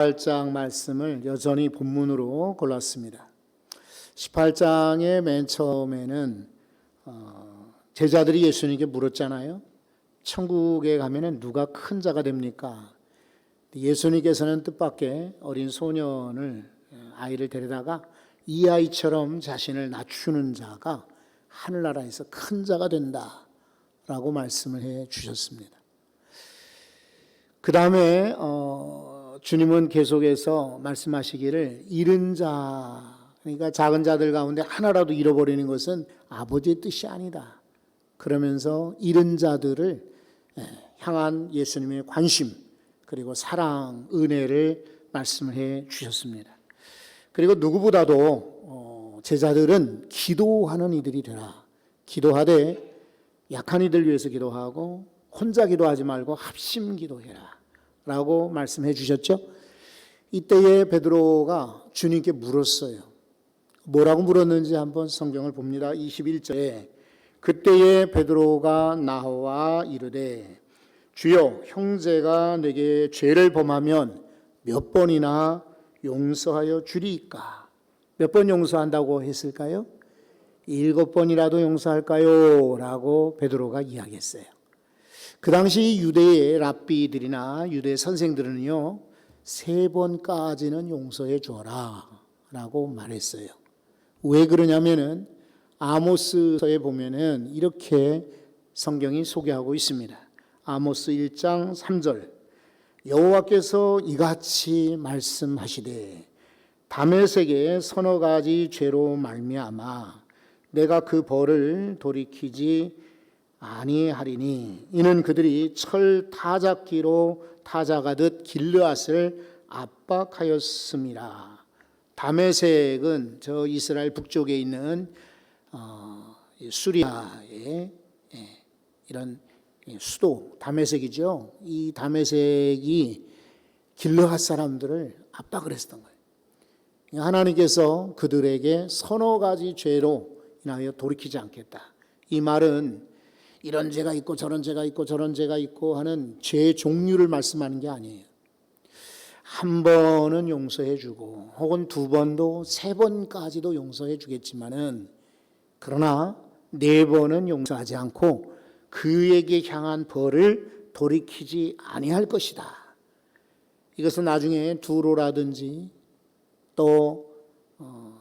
18장 말씀을 여전히 본문으로 골랐습니다. 18장의 맨 처음에는 제자들이 예수님께 물었잖아요. 천국에 가면은 누가 큰 자가 됩니까? 예수님께서는 뜻밖의 어린 아이를 데려다가 이 아이처럼 자신을 낮추는 자가 하늘나라에서 큰 자가 된다라고 말씀을 해 주셨습니다. 그 다음에 주님은 계속해서 말씀하시기를 잃은 자, 그러니까 작은 자들 가운데 하나라도 잃어버리는 것은 아버지의 뜻이 아니다. 그러면서 잃은 자들을 향한 예수님의 관심, 그리고 사랑, 은혜를 말씀을 해 주셨습니다. 그리고 누구보다도 제자들은 기도하는 이들이 되라. 기도하되 약한 이들 위해서 기도하고 혼자 기도하지 말고 합심 기도해라 라고 말씀해 주셨죠. 이때에 베드로가 주님께 물었어요. 뭐라고 물었는지 한번 성경을 봅니다. 21절에 그때에 베드로가 나와 이르되 주여, 형제가 내게 죄를 범하면 몇 번이나 용서하여 주리이까? 몇 번 용서한다고 했을까요? 7번이라도 용서할까요? 라고 베드로가 이야기했어요. 그 당시 유대의 랍비들이나 유대 선생들은요, 3번까지는 용서해 주어라 라고 말했어요. 왜 그러냐면은 아모스서에 보면은 이렇게 성경이 소개하고 있습니다. 아모스 1장 3절 여호와께서 이같이 말씀하시되 다메섹의 서너 가지 죄로 말미암아 내가 그 벌을 돌이키지 아니하리니 이는 그들이 철 타작기로 타작하듯 길르앗을 압박하였습니다. 다메섹은 저 이스라엘 북쪽에 있는 수리아의 이런 수도 다메섹이죠. 이 다메섹이 길르앗 사람들을 압박을 했었던 거예요. 하나님께서 그들에게 서너 가지 죄로 인하여 돌이키지 않겠다. 이 말은 이런 죄가 있고 저런 죄가 있고 저런 죄가 있고 하는 죄 종류를 말씀하는 게 아니에요. 한 번은 용서해 주고 혹은 2번도 3번까지도 용서해 주겠지만은 그러나 4번은 용서하지 않고 그에게 향한 벌을 돌이키지 아니할 것이다. 이것은 나중에 두로라든지 또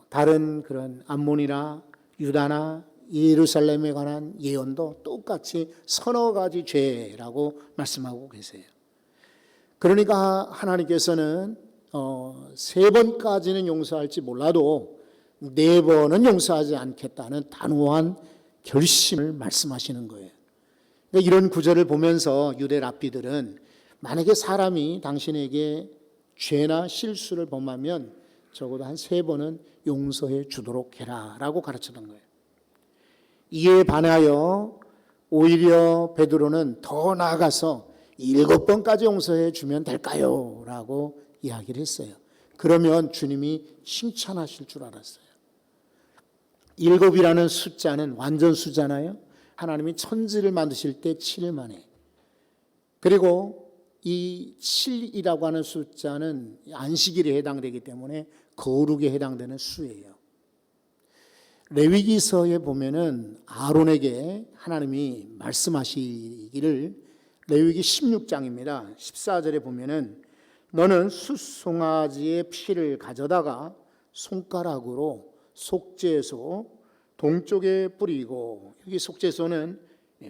다른 그런 암몬이나 유다나 예루살렘에 관한 예언도 똑같이 서너 가지 죄라고 말씀하고 계세요. 그러니까 하나님께서는 3번까지는 용서할지 몰라도 4번은 용서하지 않겠다는 단호한 결심을 말씀하시는 거예요. 이런 구절을 보면서 유대 랍비들은 만약에 사람이 당신에게 죄나 실수를 범하면 적어도 한 3번은 용서해 주도록 해라 라고 가르쳤던 거예요. 이에 반하여 오히려 베드로는 더 나아가서 7번까지 용서해 주면 될까요? 라고 이야기를 했어요. 그러면 주님이 칭찬하실 줄 알았어요. 7이라는 숫자는 완전 수잖아요. 하나님이 천지를 만드실 때 7일 만에. 그리고 이 7이라고 하는 숫자는 안식일에 해당되기 때문에 거룩에 해당되는 수예요. 레위기서에 보면은 아론에게 하나님이 말씀하시기를 레위기 16장입니다. 14절에 보면은 너는 숫송아지의 피를 가져다가 손가락으로 속죄소 동쪽에 뿌리고, 여기 속죄소는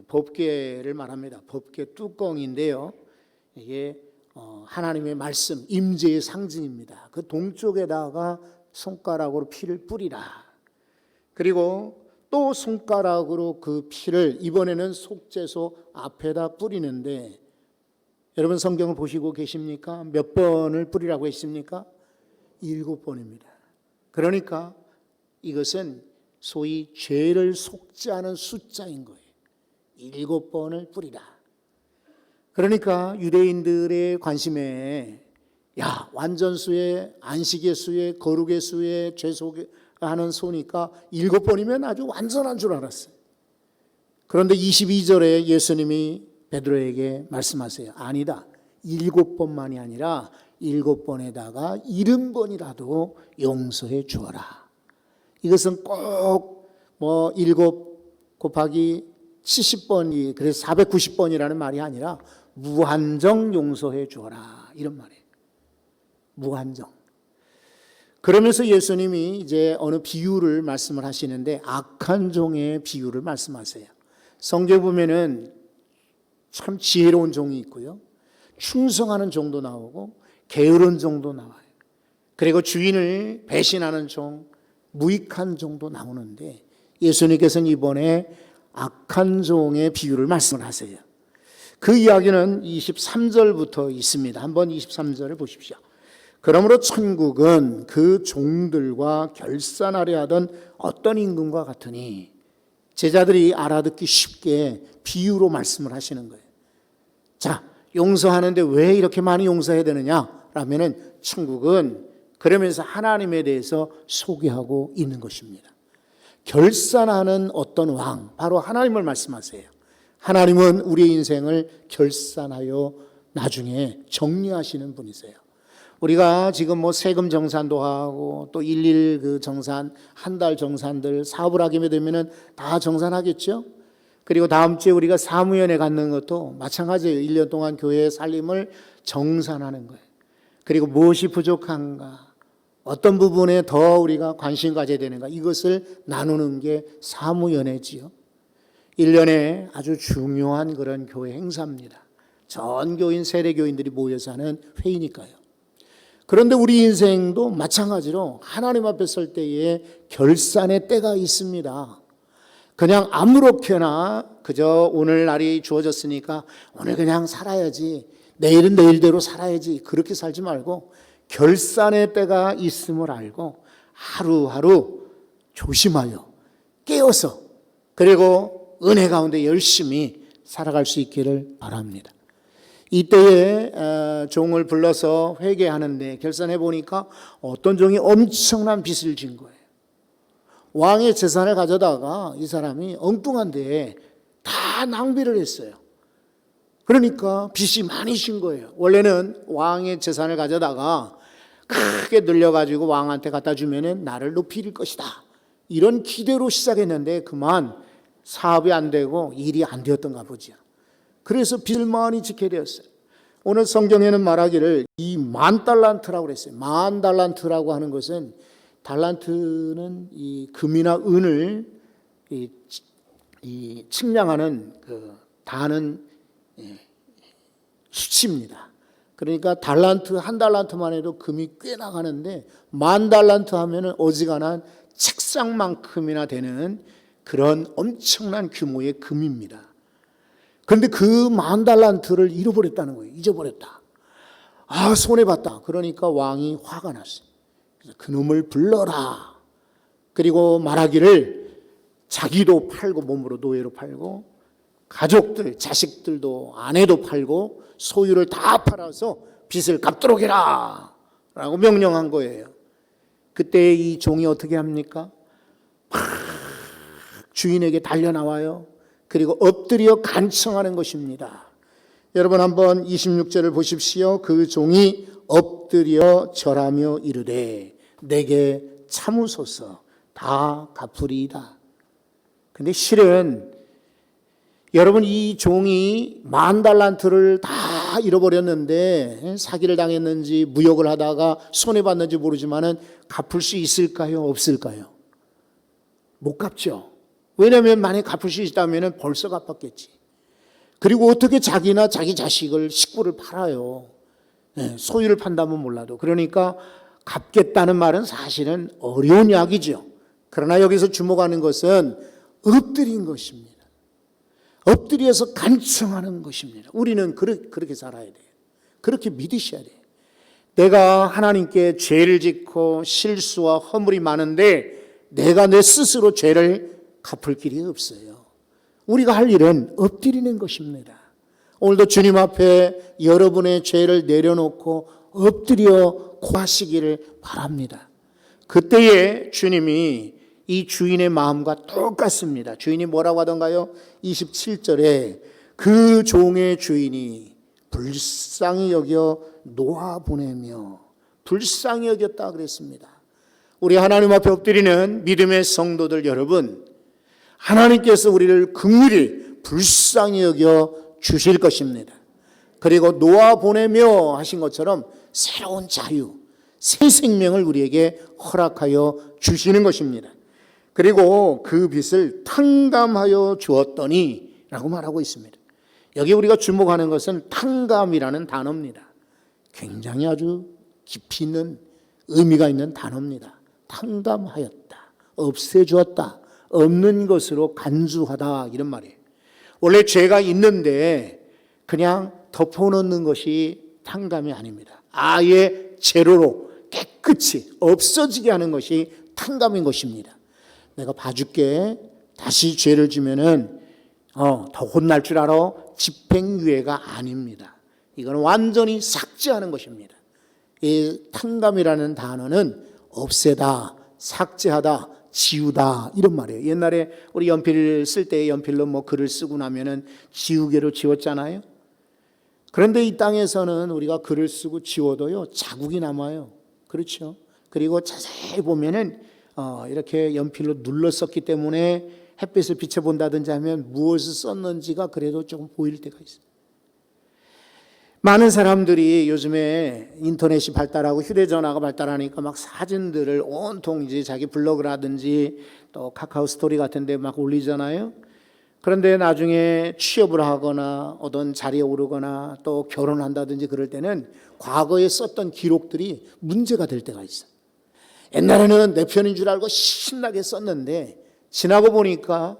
법궤를 말합니다. 법궤 뚜껑인데요. 이게 하나님의 말씀, 임재의 상징입니다. 그 동쪽에다가 손가락으로 피를 뿌리라. 그리고 또 손가락으로 그 피를 이번에는 속죄소 앞에다 뿌리는데, 여러분 성경을 보시고 계십니까? 몇 번을 뿌리라고 했습니까? 7번입니다. 그러니까 이것은 소위 죄를 속죄하는 숫자인 거예요. 7번을 뿌리라. 그러니까 유대인들의 관심에 완전수에 안식의 수에 거룩의 수에 죄 속하는 소니까 7번이면 아주 완전한 줄 알았어요. 그런데 22절에 예수님이 베드로에게 말씀하세요. 아니다. 7번만이 아니라 7번에다가 70번이라도 용서해 주어라. 이것은 꼭 뭐 7 곱하기 70번이 그래서 490번이라는 말이 아니라 무한정 용서해 주어라 이런 말이에요. 무한정. 그러면서 예수님이 이제 어느 비유를 말씀을 하시는데 악한 종의 비유를 말씀하세요. 성경에 보면은 참 지혜로운 종이 있고요. 충성하는 종도 나오고 게으른 종도 나와요. 그리고 주인을 배신하는 종, 무익한 종도 나오는데 예수님께서는 이번에 악한 종의 비유를 말씀을 하세요. 그 이야기는 23절부터 있습니다. 한번 23절을 보십시오. 그러므로 천국은 그 종들과 결산하려 하던 어떤 임금과 같으니, 제자들이 알아듣기 쉽게 비유로 말씀을 하시는 거예요. 자, 용서하는데 왜 이렇게 많이 용서해야 되느냐? 라면은 천국은 그러면서 하나님에 대해서 소개하고 있는 것입니다. 결산하는 어떤 왕, 바로 하나님을 말씀하세요. 하나님은 우리의 인생을 결산하여 나중에 정리하시는 분이세요. 우리가 지금 뭐 세금 정산도 하고 또 일일 그 정산, 한 달 정산들 사업을 하게 되면은 다 정산하겠죠. 그리고 다음 주에 우리가 사무연에 갖는 것도 마찬가지예요. 1년 동안 교회의 살림을 정산하는 거예요. 그리고 무엇이 부족한가, 어떤 부분에 더 우리가 관심 가져야 되는가, 이것을 나누는 게 사무연회지요. 1년에 아주 중요한 그런 교회 행사입니다. 전 교인, 세례교인들이 모여서 하는 회의니까요. 그런데 우리 인생도 마찬가지로 하나님 앞에 설 때에 결산의 때가 있습니다. 그냥 아무렇게나 그저 오늘날이 주어졌으니까 오늘 그냥 살아야지, 내일은 내일대로 살아야지, 그렇게 살지 말고 결산의 때가 있음을 알고 하루하루 조심하여 깨어서 그리고 은혜 가운데 열심히 살아갈 수 있기를 바랍니다. 이때에 종을 불러서 회개하는데 결산해 보니까 어떤 종이 엄청난 빚을 진 거예요. 왕의 재산을 가져다가 이 사람이 엉뚱한데 다 낭비를 했어요. 그러니까 빚이 많이 진 거예요. 원래는 왕의 재산을 가져다가 크게 늘려가지고 왕한테 갖다 주면은 나를 높일 것이다, 이런 기대로 시작했는데 그만 사업이 안 되고 일이 안 되었던가 보죠. 그래서 빚을 많이 지게 되었어요. 오늘 성경에는 말하기를 이 10,000달란트라고 그랬어요. 10,000달란트라고 하는 것은, 달란트는 이 금이나 은을 이 측량하는 그 다는 수치입니다. 그러니까 달란트, 한 달란트만 해도 금이 꽤 나가는데 10,000달란트 하면은 어지간한 책상만큼이나 되는 그런 엄청난 규모의 금입니다. 그런데 그 10,000달란트를 잃어버렸다는 거예요. 잊어버렸다. 아, 손해봤다. 그러니까 왕이 화가 났어요. 그래서 그놈을 불러라. 그리고 말하기를 자기도 팔고, 몸으로 노예로 팔고, 가족들, 자식들도, 아내도 팔고 소유를 다 팔아서 빚을 갚도록 해라 라고 명령한 거예요. 그때 이 종이 어떻게 합니까? 막 주인에게 달려나와요. 그리고 엎드려 간청하는 것입니다. 여러분 한번 26절을 보십시오. 그 종이 엎드려 절하며 이르되 내게 참으소서, 다 갚으리이다. 근데 실은 여러분, 이 종이 10,000달란트를 다 잃어버렸는데 사기를 당했는지 무역을 하다가 손해봤는지 모르지만은 갚을 수 있을까요? 없을까요? 못 갚죠. 왜냐하면 만약에 갚을 수 있다면 벌써 갚았겠지. 그리고 어떻게 자기나 자기 자식을, 식구를 팔아요. 소유를 판다면 몰라도. 그러니까 갚겠다는 말은 사실은 어려운 이야기죠. 그러나 여기서 주목하는 것은 엎드린 것입니다. 엎드려서 간청하는 것입니다. 우리는 그렇게 살아야 돼요. 그렇게 믿으셔야 돼요. 내가 하나님께 죄를 짓고 실수와 허물이 많은데 내가 내 스스로 죄를 갚을 길이 없어요. 우리가 할 일은 엎드리는 것입니다. 오늘도 주님 앞에 여러분의 죄를 내려놓고 엎드려 고하시기를 바랍니다. 그때에 주님이 이 주인의 마음과 똑같습니다. 주인이 뭐라고 하던가요? 27절에 그 종의 주인이 불쌍히 여겨 놓아보내며 불쌍히 여겼다 그랬습니다. 우리 하나님 앞에 엎드리는 믿음의 성도들 여러분, 하나님께서 우리를 긍휼히 불쌍히 여겨 주실 것입니다. 그리고 놓아보내며 하신 것처럼 새로운 자유, 새 생명을 우리에게 허락하여 주시는 것입니다. 그리고 그 빚을 탕감하여 주었더니 라고 말하고 있습니다. 여기 우리가 주목하는 것은 탕감이라는 단어입니다. 굉장히 아주 깊이 있는 의미가 있는 단어입니다. 탕감하였다, 없애주었다, 없는 것으로 간주하다 이런 말이에요. 원래 죄가 있는데 그냥 덮어놓는 것이 탕감이 아닙니다. 아예 제로로 깨끗이 없어지게 하는 것이 탕감인 것입니다. 내가 봐줄게, 다시 죄를 지면은 더 혼날 줄 알아? 집행유예가 아닙니다. 이건 완전히 삭제하는 것입니다. 이 탕감이라는 단어는 없애다, 삭제하다, 지우다 이런 말이에요. 옛날에 우리 연필 쓸 때 연필로 뭐 글을 쓰고 나면은 지우개로 지웠잖아요. 그런데 이 땅에서는 우리가 글을 쓰고 지워도요 자국이 남아요. 그렇죠? 그리고 자세히 보면은 이렇게 연필로 눌러 썼기 때문에 햇빛을 비춰본다든지 하면 무엇을 썼는지가 그래도 조금 보일 때가 있어요. 많은 사람들이 요즘에 인터넷이 발달하고 휴대전화가 발달하니까 막 사진들을 온통 이제 자기 블로그라든지 또 카카오 스토리 같은 데 막 올리잖아요. 그런데 나중에 취업을 하거나 어떤 자리에 오르거나 또 결혼한다든지 그럴 때는 과거에 썼던 기록들이 문제가 될 때가 있어요. 옛날에는 내 편인 줄 알고 신나게 썼는데 지나고 보니까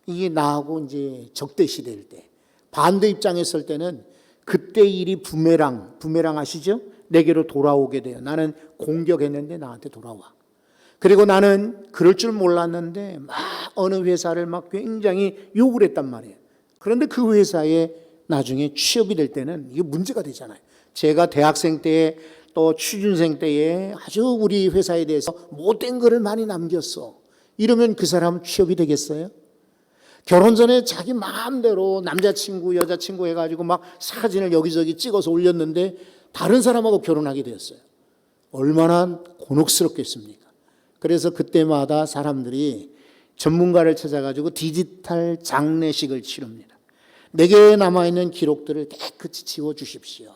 이게 나하고 이제 적대시될 때, 반대 입장에 설 때는 그때 일이 부메랑 아시죠? 내게로 돌아오게 돼요. 나는 공격했는데 나한테 돌아와. 그리고 나는 그럴 줄 몰랐는데 막 어느 회사를 막 굉장히 욕을 했단 말이에요. 그런데 그 회사에 나중에 취업이 될 때는 이게 문제가 되잖아요. 제가 대학생 때에 또 취준생 때에 아주 우리 회사에 대해서 못된 글을 많이 남겼어. 이러면 그 사람 취업이 되겠어요? 결혼 전에 자기 마음대로 남자친구, 여자친구 해가지고 막 사진을 여기저기 찍어서 올렸는데 다른 사람하고 결혼하게 되었어요. 얼마나 곤혹스럽겠습니까? 그래서 그때마다 사람들이 전문가를 찾아가지고 디지털 장례식을 치릅니다. 내게 남아있는 기록들을 깨끗이 지워주십시오.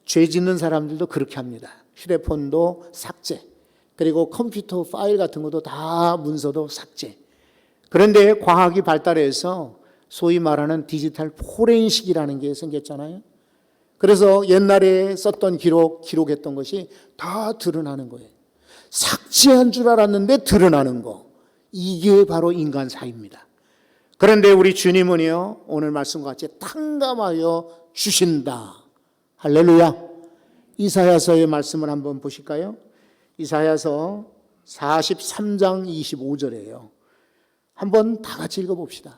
죄 짓는 사람들도 그렇게 합니다. 휴대폰도 삭제, 그리고 컴퓨터 파일 같은 것도 다 문서도 삭제. 그런데 과학이 발달해서 소위 말하는 디지털 포렌식이라는 게 생겼잖아요. 그래서 옛날에 썼던 기록했던 것이 다 드러나는 거예요. 삭제한 줄 알았는데 드러나는 거. 이게 바로 인간 사입니다. 그런데 우리 주님은요, 오늘 말씀과 같이 탕감하여 주신다. 할렐루야. 이사야서의 말씀을 한번 보실까요? 이사야서 43장 25절이에요. 한번 다 같이 읽어봅시다.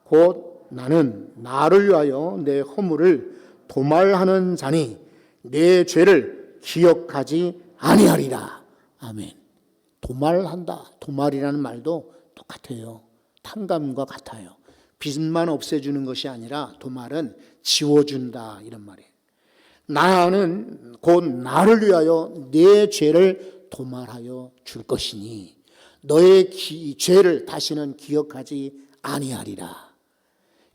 곧 나는 나를 위하여 내 허물을 도말하는 자니 내 죄를 기억하지 아니하리라. 아멘. 도말한다. 도말이라는 말도 똑같아요. 탕감과 같아요. 빚만 없애주는 것이 아니라 도말은 지워준다 이런 말이에요. 나는 곧 나를 위하여 내 죄를 도말하여 줄 것이니 너의 죄를 다시는 기억하지 아니하리라.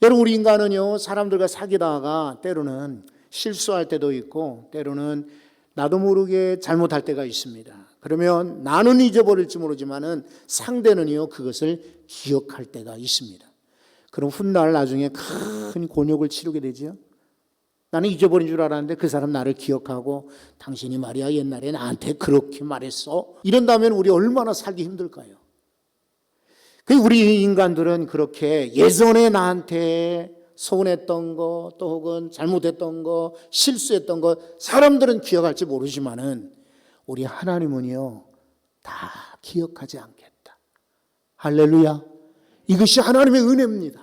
여러분, 우리 인간은요 사람들과 사귀다가 때로는 실수할 때도 있고 때로는 나도 모르게 잘못할 때가 있습니다. 그러면 나는 잊어버릴지 모르지만은 상대는요 그것을 기억할 때가 있습니다. 그럼 훗날 나중에 큰 곤욕을 치르게 되죠. 나는 잊어버린 줄 알았는데 그 사람 나를 기억하고 당신이 말이야 옛날에 나한테 그렇게 말했어. 이런다면 우리 얼마나 살기 힘들까요? 우리 인간들은 그렇게 예전에 나한테 서운했던 거 또 혹은 잘못했던 거 실수했던 거 사람들은 기억할지 모르지만은 우리 하나님은요 다 기억하지 않겠다. 할렐루야. 이것이 하나님의 은혜입니다.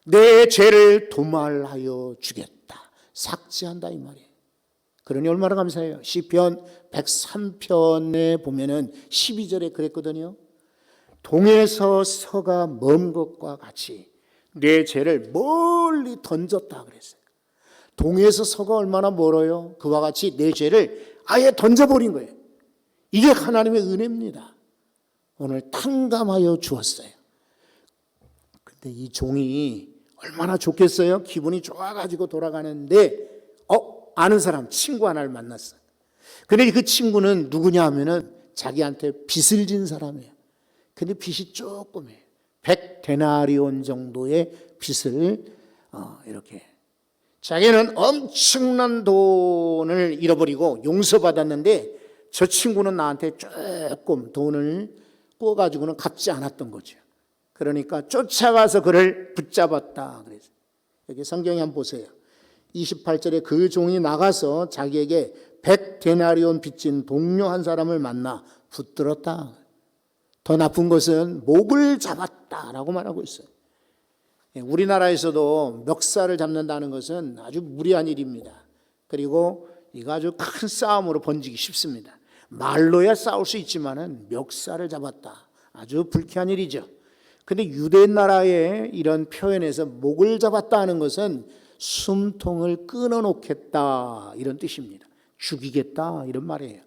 내 죄를 도말하여 주겠다. 삭제한다 이 말이에요. 그러니 얼마나 감사해요. 시편 103편에 보면은 12절에 그랬거든요. 동에서 서가 먼 것과 같이 내 죄를 멀리 던졌다 그랬어요. 동에서 서가 얼마나 멀어요. 그와 같이 내 죄를 아예 던져버린 거예요. 이게 하나님의 은혜입니다. 오늘 탕감하여 주었어요. 근데 이 종이 얼마나 좋겠어요? 기분이 좋아가지고 돌아가는데 아는 사람, 친구 하나를 만났어요. 근데 그 친구는 누구냐 하면은 자기한테 빚을 진 사람이에요. 근데 빚이 조금이에요. 100데나리온 정도의 빚을 이렇게. 자기는 엄청난 돈을 잃어버리고 용서받았는데 저 친구는 나한테 조금 돈을 꾸어가지고는 갚지 않았던 거죠. 그러니까 쫓아가서 그를 붙잡았다. 그래서 여기 성경에 한번 보세요. 28절에 그 종이 나가서 자기에게 100데나리온 빚진 동료 한 사람을 만나 붙들었다. 더 나쁜 것은 목을 잡았다라고 말하고 있어요. 우리나라에서도 멱살을 잡는다는 것은 아주 무리한 일입니다. 그리고 이거 아주 큰 싸움으로 번지기 쉽습니다. 말로야 싸울 수 있지만은 멱살을 잡았다. 아주 불쾌한 일이죠. 근데 유대 나라의 이런 표현에서 목을 잡았다는 것은 숨통을 끊어놓겠다 이런 뜻입니다. 죽이겠다 이런 말이에요.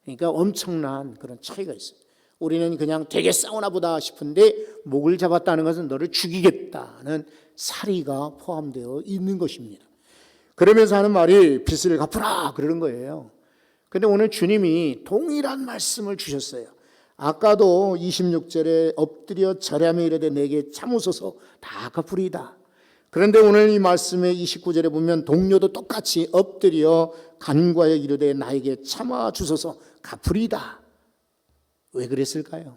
그러니까 엄청난 그런 차이가 있어요. 우리는 그냥 되게 싸우나 보다 싶은데 목을 잡았다는 것은 너를 죽이겠다는 사리가 포함되어 있는 것입니다. 그러면서 하는 말이 빚을 갚으라 그러는 거예요. 그런데 오늘 주님이 동일한 말씀을 주셨어요. 아까도 26절에 엎드려 절하며 이르되 내게 참으소서 다 갚으리이다. 그런데 오늘 이 말씀의 29절에 보면 동료도 똑같이 엎드려 간과하여 이르되 나에게 참아 주소서 갚으리이다. 왜 그랬을까요?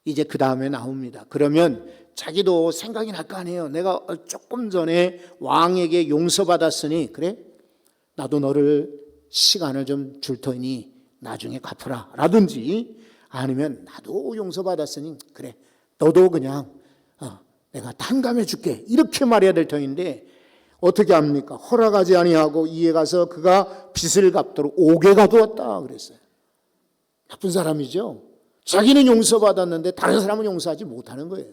이제 그 다음에 나옵니다. 그러면 자기도 생각이 날 거 아니에요. 내가 조금 전에 왕에게 용서받았으니 그래? 나도 너를 시간을 좀 줄 터이니 나중에 갚으라 라든지 아니면 나도 용서받았으니 그래 너도 그냥 내가 탕감해 줄게 이렇게 말해야 될 터인데 어떻게 합니까? 허락하지 아니하고 이에 가서 그가 빚을 갚도록 옥에 가두었다 그랬어요. 나쁜 사람이죠. 자기는 용서받았는데 다른 사람은 용서하지 못하는 거예요.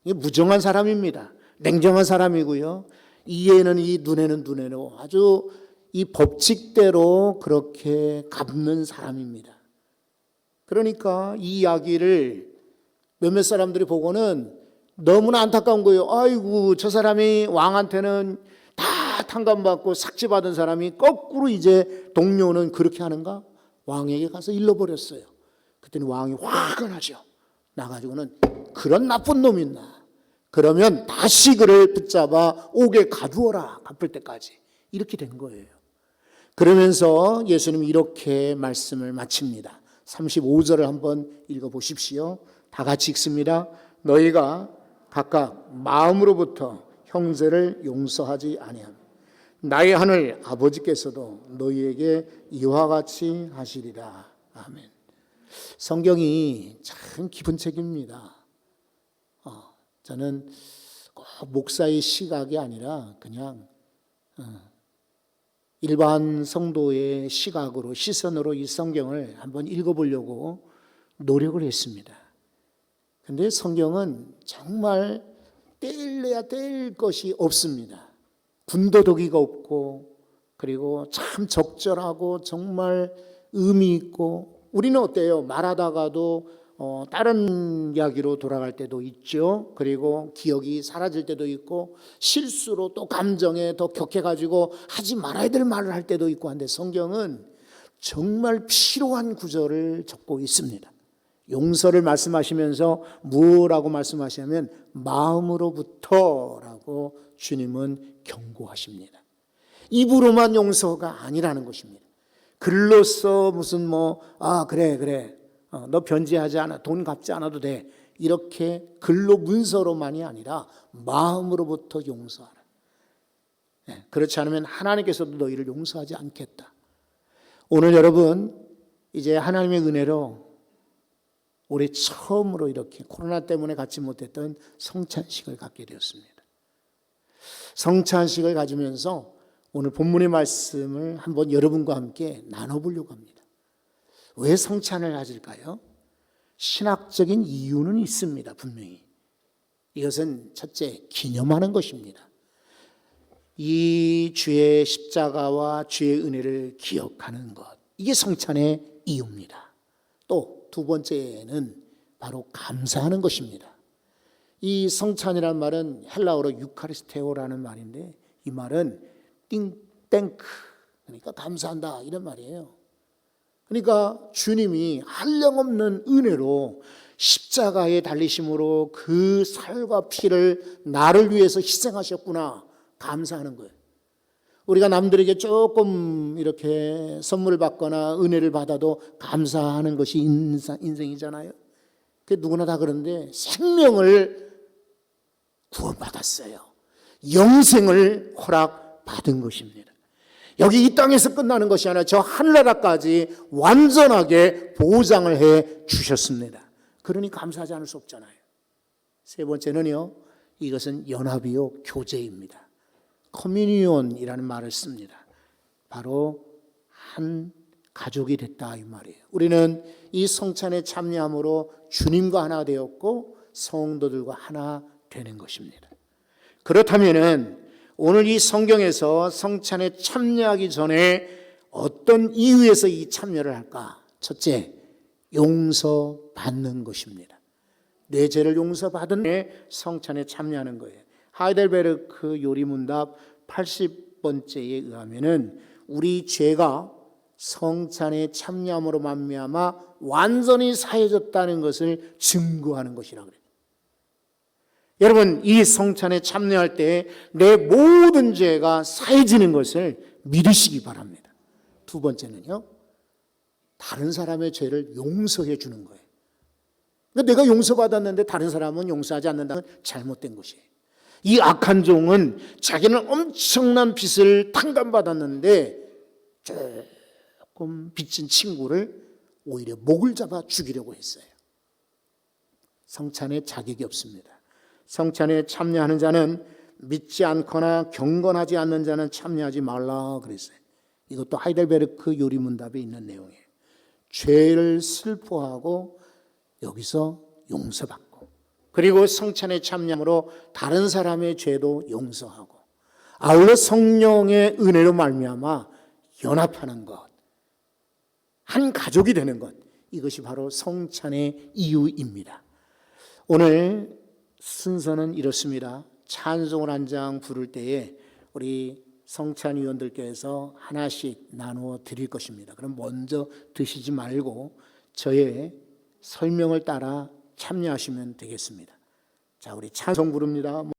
이게 무정한 사람입니다. 냉정한 사람이고요. 이에는 이 눈에는 눈에로 아주 이 법칙대로 그렇게 갚는 사람입니다. 그러니까 이 이야기를 몇몇 사람들이 보고는 너무나 안타까운 거예요. 아이고 저 사람이 왕한테는 다 탕감받고 삭제받은 사람이 거꾸로 이제 동료는 그렇게 하는가? 왕에게 가서 일러버렸어요. 그때는 왕이 화가 나죠. 나가지고는 그런 나쁜 놈 있나? 그러면 다시 그를 붙잡아 옥에 가두어라. 갚을 때까지. 이렇게 된 거예요. 그러면서 예수님이 이렇게 말씀을 마칩니다. 35절을 한번 읽어보십시오. 다 같이 읽습니다. 너희가 각각 마음으로부터 형제를 용서하지 아니하면 나의 하늘 아버지께서도 너희에게 이와 같이 하시리라. 아멘. 성경이 참 깊은 책입니다. 저는 꼭 목사의 시각이 아니라 그냥 일반 성도의 시각으로 시선으로 이 성경을 한번 읽어보려고 노력을 했습니다. 그런데 성경은 정말 떼일래야 떼일 것이 없습니다. 군더더기가 없고 그리고 참 적절하고 정말 의미 있고 우리는 어때요? 말하다가도 다른 이야기로 돌아갈 때도 있죠. 그리고 기억이 사라질 때도 있고 실수로 또 감정에 더 격해가지고 하지 말아야 될 말을 할 때도 있고 한데 성경은 정말 필요한 구절을 적고 있습니다. 용서를 말씀하시면서 무엇라고 말씀하시냐면 마음으로부터라고 주님은 경고하십니다. 입으로만 용서가 아니라는 것입니다. 글로써 무슨 그래 너 변제하지 않아 돈 갚지 않아도 돼 이렇게 글로 문서로만이 아니라 마음으로부터 용서하라. 그렇지 않으면 하나님께서도 너희를 용서하지 않겠다. 오늘 여러분 이제 하나님의 은혜로 올해 처음으로 이렇게 코로나 때문에 갖지 못했던 성찬식을 갖게 되었습니다. 성찬식을 가지면서 오늘 본문의 말씀을 한번 여러분과 함께 나눠보려고 합니다. 왜 성찬을 가질까요? 신학적인 이유는 있습니다. 분명히. 이것은 첫째, 기념하는 것입니다. 이 주의 십자가와 주의 은혜를 기억하는 것, 이게 성찬의 이유입니다. 또 두 번째는 바로 감사하는 것입니다. 이 성찬이라는 말은 헬라어로 유카리스테오라는 말인데, 이 말은 땡크, 그러니까 감사한다 이런 말이에요. 그러니까 주님이 한량없는 은혜로 십자가에 달리심으로 그 살과 피를 나를 위해서 희생하셨구나, 감사하는 거예요. 우리가 남들에게 조금 이렇게 선물을 받거나 은혜를 받아도 감사하는 것이 인생이잖아요. 그 누구나 다 그런데 생명을 구원받았어요. 영생을 허락받은 것입니다. 여기 이 땅에서 끝나는 것이 아니라 저 하늘나라까지 완전하게 보장을 해 주셨습니다. 그러니 감사하지 않을 수 없잖아요. 세 번째는요, 이것은 연합이요 교제입니다. 커뮤니온이라는 말을 씁니다. 바로 한 가족이 됐다 이 말이에요. 우리는 이 성찬에 참여함으로 주님과 하나 되었고 성도들과 하나 되는 것입니다. 그렇다면은 오늘 이 성경에서 성찬에 참여하기 전에 어떤 이유에서 이 참여를 할까? 첫째, 용서받는 것입니다. 내 죄를 용서받은 내 성찬에 참여하는 거예요. 하이델베르크 요리문답 80번째에 의하면은 우리 죄가 성찬에 참여함으로 말미암아 완전히 사해졌다는 것을 증거하는 것이라고 그래요. 여러분, 이 성찬에 참여할 때 내 모든 죄가 사해지는 것을 믿으시기 바랍니다. 두 번째는요, 다른 사람의 죄를 용서해 주는 거예요. 그러니까 내가 용서받았는데 다른 사람은 용서하지 않는다는 잘못된 것이에요. 이 악한 종은 자기는 엄청난 빚을 탕감받았는데 조금 빚진 친구를 오히려 목을 잡아 죽이려고 했어요. 성찬에 자격이 없습니다. 성찬에 참여하는 자는 믿지 않거나 경건하지 않는 자는 참여하지 말라 그랬어요. 이것도 하이델베르크 요리문답에 있는 내용이에요. 죄를 슬퍼하고 여기서 용서받고, 그리고 성찬에 참여함으로 다른 사람의 죄도 용서하고, 아울러 성령의 은혜로 말미암아 연합하는 것, 한 가족이 되는 것, 이것이 바로 성찬의 이유입니다. 오늘 순서는 이렇습니다. 찬송을 한 장 부를 때에 우리 성찬위원들께서 하나씩 나누어 드릴 것입니다. 그럼 먼저 드시지 말고 저의 설명을 따라 참여하시면 되겠습니다. 자, 우리 찬송 부릅니다.